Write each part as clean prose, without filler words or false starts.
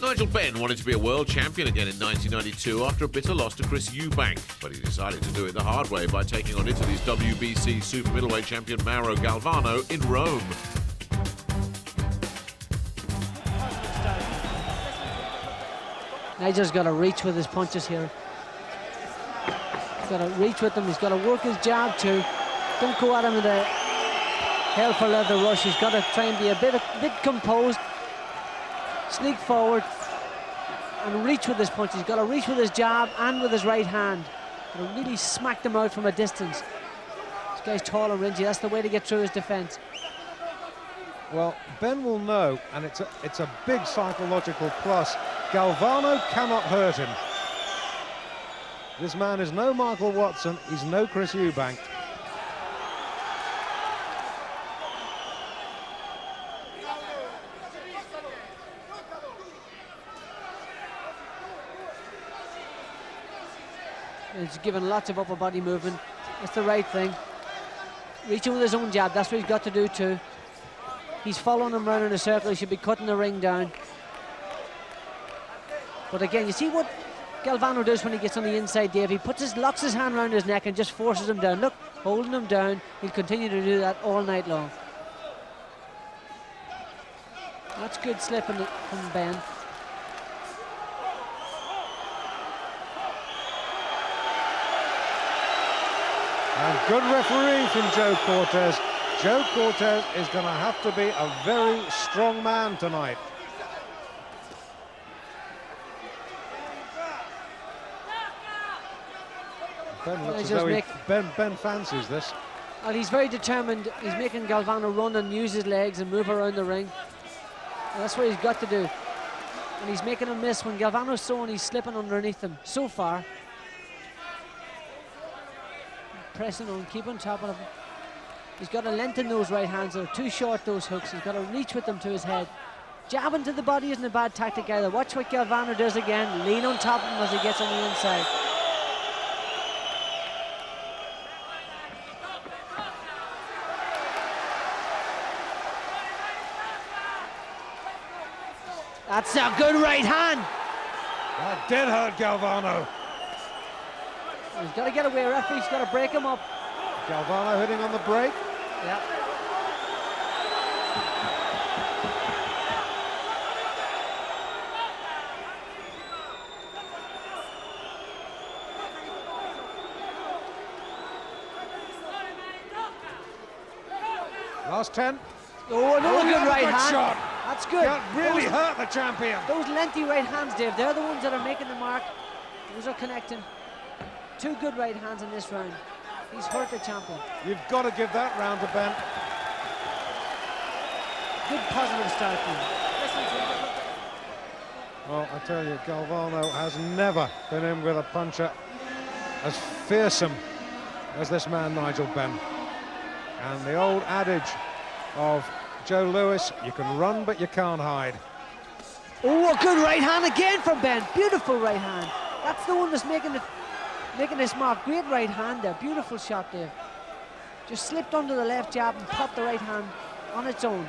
Nigel Benn wanted to be a world champion again in 1992 after a bitter loss to Chris Eubank, but he decided to do it the hard way by taking on Italy's WBC super middleweight champion Mauro Galvano in Rome. Nigel's got to reach with his punches here. He's got to reach with them. He's got to work his jab too. Don't go at him with a hell for leather rush. He's got to try and be a bit composed. Sneak forward and reach with his punches. He's got to reach with his jab and with his right hand. Got to really smack them out from a distance. This guy's tall and rangy. That's the way to get through his defense. Well, Ben will know, and it's a big psychological plus. Galvano cannot hurt him. This man is no Michael Watson. He's no Chris Eubank. He's given lots of upper body movement. That's the right thing. Reaching with his own jab, that's what he's got to do too. He's following him round in a circle. He should be cutting the ring down. But again, you see what Galvano does when he gets on the inside, Dave. He locks his hand around his neck and just forces him down. Look, holding him down. He'll continue to do that all night long. That's good slipping from Ben. And good refereeing from Joe Cortez. Joe Cortez is going to have to be a very strong man tonight. Ben looks as though Ben fancies this. Well, he's very determined. He's making Galvano run and use his legs and move around the ring. And that's what he's got to do. And he's making him miss. When Galvano's throwing, he's slipping underneath him so far. Pressing on, keep on top of him. He's got to lengthen those right hands. They're too short, those hooks. He's got to reach with them to his head. Jabbing to the body isn't a bad tactic either. Watch what Galvano does again. Lean on top of him as he gets on the inside. That's a good right hand. That did hurt Galvano. He's got to get away, referee. He's got to break him up. Galvano hitting on the break. Yeah. Last 10. Oh, another good right hand. Shot. That's good. That really hurt the champion. Those lengthy right hands, Dave, they're the ones that are making the mark. Those are connecting. Two good right hands in this round. He's hurt the champion. You've got to give that round to Ben. Good positive start for him. Well, I tell you, Galvano has never been in with a puncher as fearsome as this man, Nigel Benn. And the old adage of Joe Louis, you can run but you can't hide. Oh, a good right hand again from Ben. Beautiful right hand. That's the one that's making this mark. Great right hand there. Beautiful shot there. Just slipped under the left jab and popped the right hand on its own.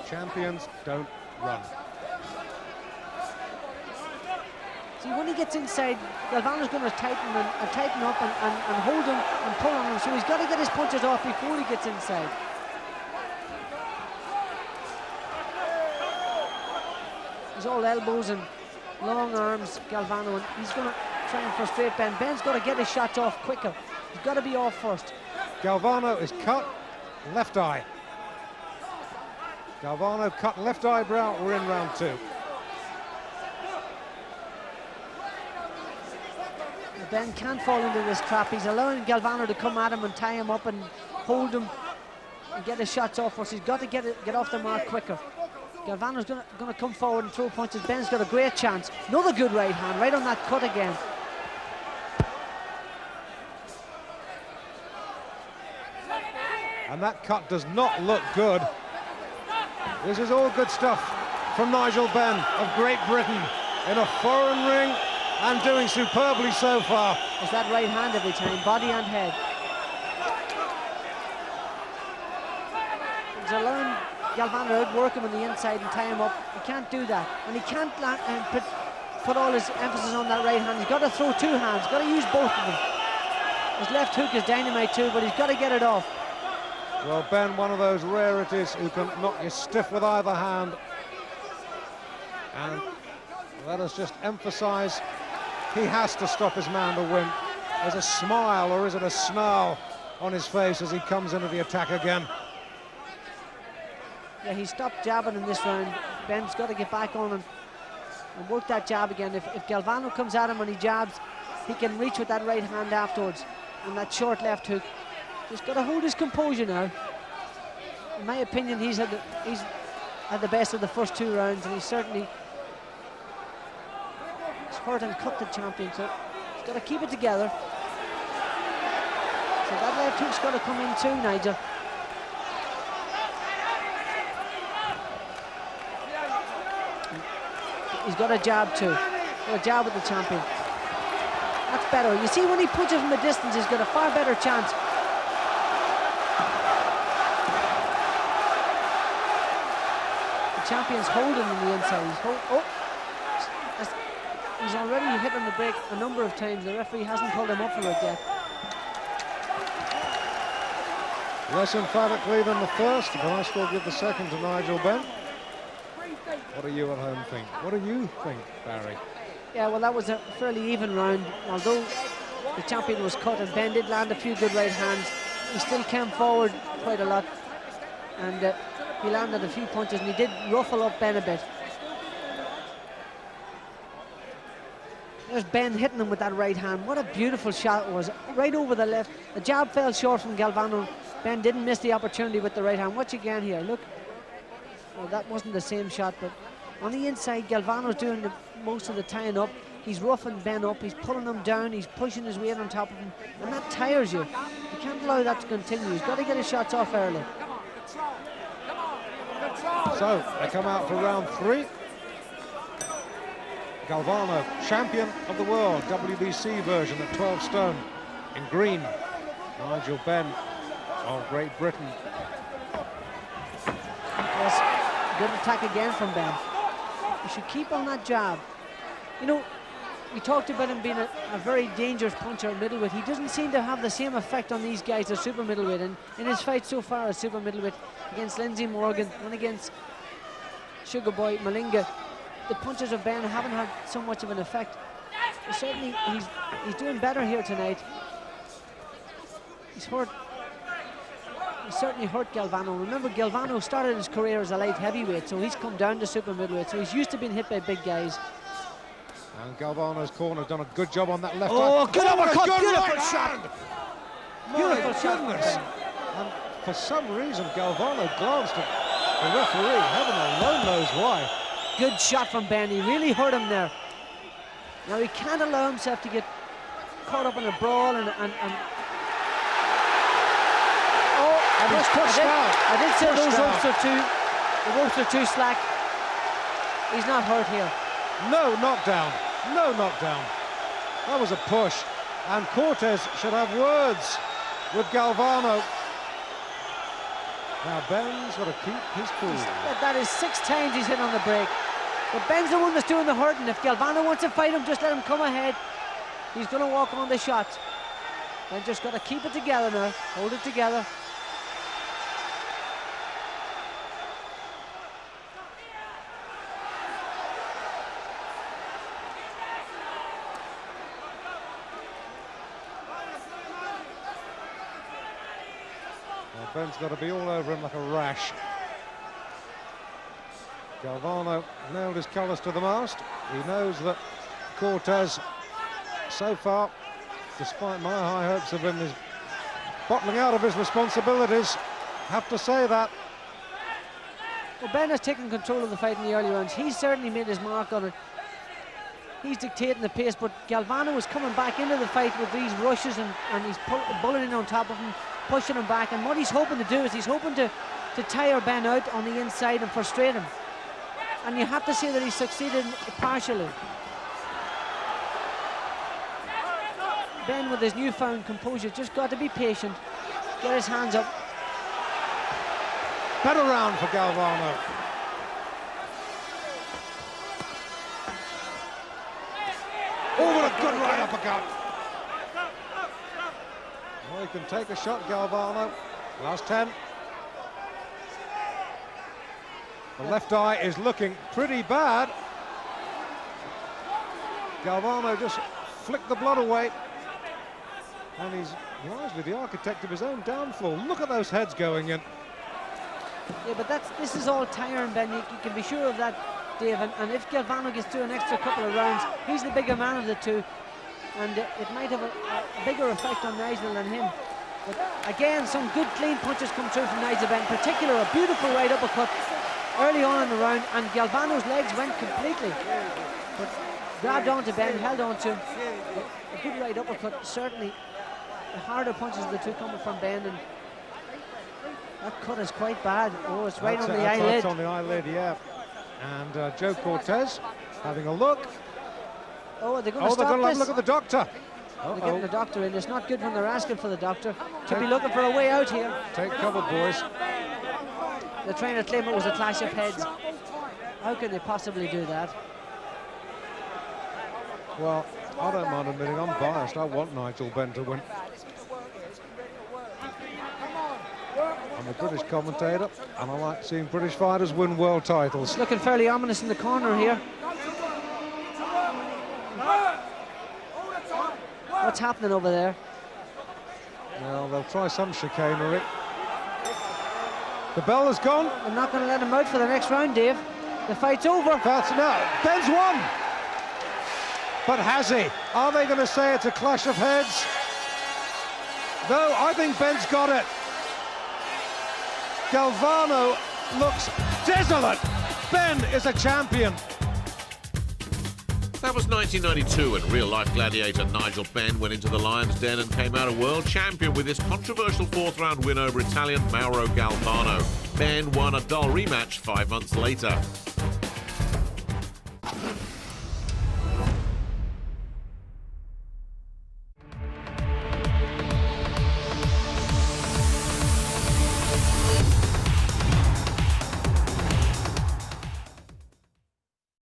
Champions don't run. See, when he gets inside, Galvano's going to tighten up and hold him and pull on him. So he's got to get his punches off before he gets inside. He's all elbows and long arms, Galvano, and he's going to try and frustrate Ben. Ben's got to get his shots off quicker. He's got to be off first. Galvano is cut, left eye. Galvano cut left eyebrow. We're in round 2. Ben can't fall into this trap. He's allowing Galvano to come at him and tie him up and hold him and get his shots off first. He's got to get off the mark quicker. Galvano's going to come forward and throw punches. Ben's got a great chance. Another good right hand, right on that cut again. And that cut does not look good. This is all good stuff from Nigel Benn of Great Britain in a foreign ring and doing superbly so far. It's that right hand every time, body and head. He's allowing Galvano to outwork him on the inside and tie him up. He can't do that. And he can't put all his emphasis on that right hand. He's got to throw two hands, got to use both of them. His left hook is dynamite too, but he's got to get it off. Well, Ben, one of those rarities who can knock you stiff with either hand. And let us just emphasise, he has to stop his man to win. There's a smile, or is it a snarl, on his face as he comes into the attack again. Yeah, he stopped jabbing in this round. Ben's got to get back on and work that jab again. If Galvano comes at him and he jabs, he can reach with that right hand afterwards and that short left hook. He's got to hold his composure now. In my opinion, he's had the best of the first two rounds, and he's certainly hurt and cut the champion, so he's got to keep it together. So that left hook's got to come in too, Nigel. He's got a jab too. Got a jab with the champion. That's better. You see, when he punches from a distance, he's got a far better chance. The champion's holding on the inside. He's already hit on the break a number of times. The referee hasn't pulled him up for it yet. Less emphatically than the first, but I still give the second to Nigel Benn. What do you at home think? What do you think, Barry? Yeah, well, that was a fairly even round. Although the champion was cut and Ben did land a few good right hands, he still came forward quite a lot. And he landed a few punches, and he did ruffle up Ben a bit. There's Ben hitting him with that right hand. What a beautiful shot it was, right over the left. The jab fell short from Galvano. Ben didn't miss the opportunity with the right hand. Watch again here, look. Well, that wasn't the same shot, but on the inside, Galvano's doing most of the tying up. He's roughing Ben up, he's pulling him down, he's pushing his weight on top of him, and that tires you. You can't allow that to continue. He's got to get his shots off early. So, they come out for round three. Galvano, champion of the world, WBC version at 12 stone. In green, Nigel Benn of Great Britain. Yes, good attack again from Ben. He should keep on that jab. You know, we talked about him being a very dangerous puncher at middleweight. He doesn't seem to have the same effect on these guys as super middleweight. And in his fight so far as super middleweight against Lindsey Morgan and against Sugar Boy Malinga, the punches of Ben haven't had so much of an effect. But certainly, he's doing better here tonight. He's hurt. He certainly hurt Galvano. Remember, Galvano started his career as a light heavyweight, so he's come down to super middleweight. So he's used to being hit by big guys. And Galvano's corner done a good job on that left Oh, hand. good uppercut, beautiful right shot. Beautiful shot. And for some reason, Galvano glanced at the referee. Heaven alone knows why. Good shot from Ben. He really hurt him there. Now he can't allow himself to get caught up in a brawl and I did say those ropes are too slack. He's not hurt here. No knockdown. No knockdown. That was a push. And Cortez should have words with Galvano. Now Ben's got to keep his cool. That is 6 times he's hit on the break. But Ben's the one that's doing the hurting. If Galvano wants to fight him, just let him come ahead. He's going to walk on the shots. Ben just got to keep it together now. Hold it together. Ben's got to be all over him like a rash. Galvano nailed his colours to the mast. He knows that Cortez, so far, despite my high hopes of him, is bottling out of his responsibilities. Have to say that. Well, Ben has taken control of the fight in the early rounds. He's certainly made his mark on it. He's dictating the pace, but Galvano is coming back into the fight with these rushes and he's bulleting on top of him, pushing him back. And what he's hoping to do is he's hoping to tire Ben out on the inside and frustrate him. And you have to say that he's succeeded partially. Ben, with his newfound composure, just got to be patient, get his hands up. Better round for Galvano. Oh, what a good right uppercut. Well, he can take a shot, Galvano. Last 10. The left eye is looking pretty bad. Galvano just flicked the blood away. And he's largely the architect of his own downfall. Look at those heads going in. Yeah, but this is all tiring, Ben. You can be sure of that, Dave. And if Galvano gets through an extra couple of rounds, he's the bigger man of the two. And it might have a bigger effect on Nigel than him. But again, some good clean punches come through from Nigel Benn. In particular, a beautiful right uppercut early on in the round, and Galvano's legs went completely. But grabbed onto Ben, held on to a good right uppercut. Certainly the harder punches of the two coming from Ben, and that cut is quite bad. Oh, it's right on the eyelid. It's on the eyelid, yeah. And Joe Cortez having a look. Oh, are they going to stop they're going to this? look at the doctor. They're getting the doctor in. It's not good when they're asking for the doctor. To be looking for a way out here. Take cover, boys. The trainer claimed it was a clash of heads. How can they possibly do that? Well, I don't mind admitting I'm biased. I want Nigel Benn to win. I'm a British commentator, and I like seeing British fighters win world titles. It's looking fairly ominous in the corner here. What's happening over there? Well, they'll try some chicanery. The bell has gone. I'm not going to let him out for the next round, Dave. The fight's over. That's no. Ben's won. But has he? Are they going to say it's a clash of heads? No, I think Ben's got it. Galvano looks desolate. Ben is a champion. That was 1992 when real-life gladiator Nigel Benn went into the Lion's Den and came out a world champion with his controversial fourth-round win over Italian Mauro Galvano. Benn won a dull rematch 5 months later.